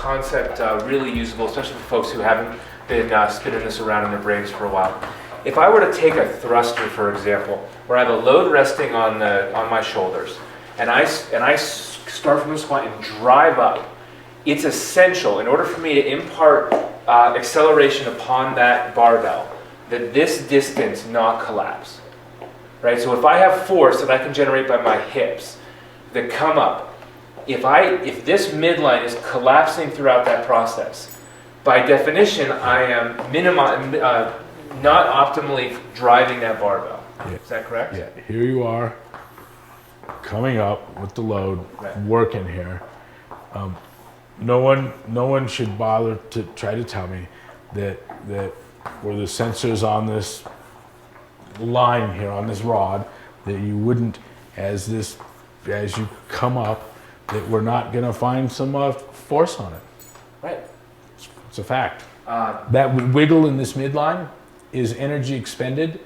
concept really usable, especially for folks who haven't been spinning this around in their brains for a while. If I were to take a thruster, for example, where I have a load resting on my shoulders, and I start from the squat and drive up, it's essential in order for me to impart acceleration upon that barbell that this distance not collapse. Right? So if I have force that I can generate by my hips that come up, if this midline is collapsing throughout that process, by definition, I am not optimally driving that barbell. Yeah. Is that correct? Yeah. Here you are, coming up with the load, right. Working here. No one should bother to try to tell me that where the sensors on this line here on this rod, that you wouldn't, as you come up, that we're not going to find some force on it. Right. It's a fact. That wiggle in this midline is energy expended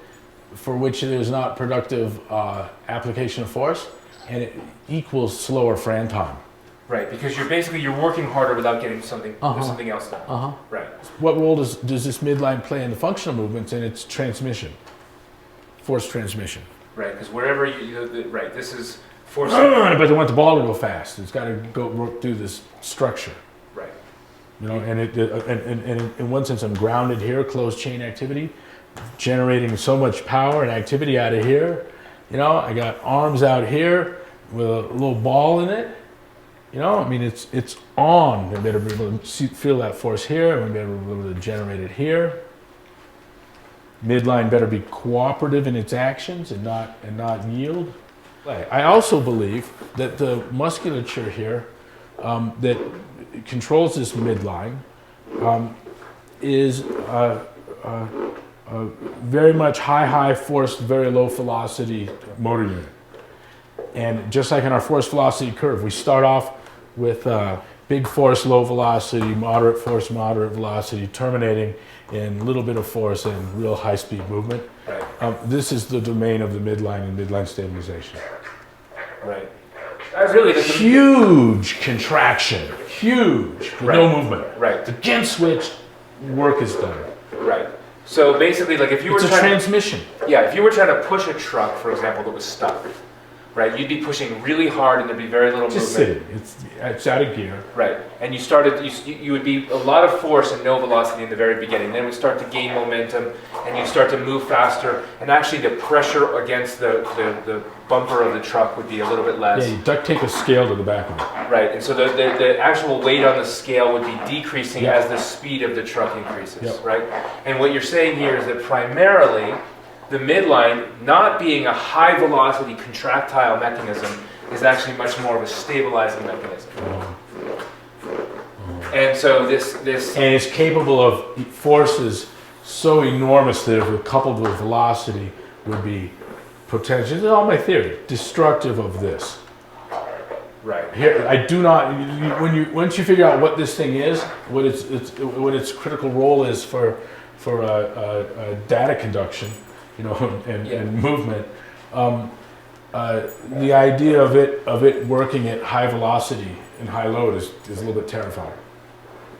for which there's not productive application of force, and it equals slower Fran time. Right, because you're working harder without getting something else done. Right. What role does this midline play in the functional movements and its transmission, force transmission? Right, because wherever right, this is force. But they want the ball to go fast. It's got to go work through this structure. Right. You know, and in one sense, I'm grounded here, closed chain activity, generating so much power and activity out of here. You know, I got arms out here with a little ball in it. You know, I mean, it's on. We better be able to feel that force here, and we better be able to generate it here. Midline better be cooperative in its actions and not yield. I also believe that the musculature here that controls this midline is very much high force, very low velocity motor unit. And just like in our force velocity curve, we start off with big force, low velocity, moderate force, moderate velocity, terminating in a little bit of force and real high speed movement. Right. This is the domain of the midline and midline stabilization. Right. Really huge contraction, huge, with no movement. Right. The again switch, work is done. Right. So basically, like if you were it's a transmission. If you were trying to push a truck, for example, that was stuck, right, you'd be pushing really hard and there'd be very little just movement. Sitting. It's out of gear. Right. And you would be a lot of force and no velocity in the very beginning. Then it would start to gain momentum and you'd start to move faster. And actually the pressure against the bumper of the truck would be a little bit less. Yeah, you duct tape a scale to the back of it. Right. And so the actual weight on the scale would be decreasing as the speed of the truck increases. Right. And what you're saying here is that primarily the midline, not being a high velocity contractile mechanism, is actually much more of a stabilizing mechanism. And so this and it's capable of forces so enormous that if coupled with velocity would be potentially, this is all my theory, destructive of this. Right. Here, I do not. Once you figure out what this thing is, what its critical role is for data conduction, you know, and movement. The idea of it working at high velocity and high load is a little bit terrifying.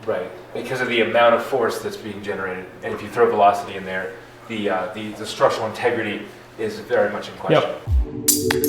Right, because of the amount of force that's being generated, and if you throw velocity in there, the structural integrity is very much in question. Yep.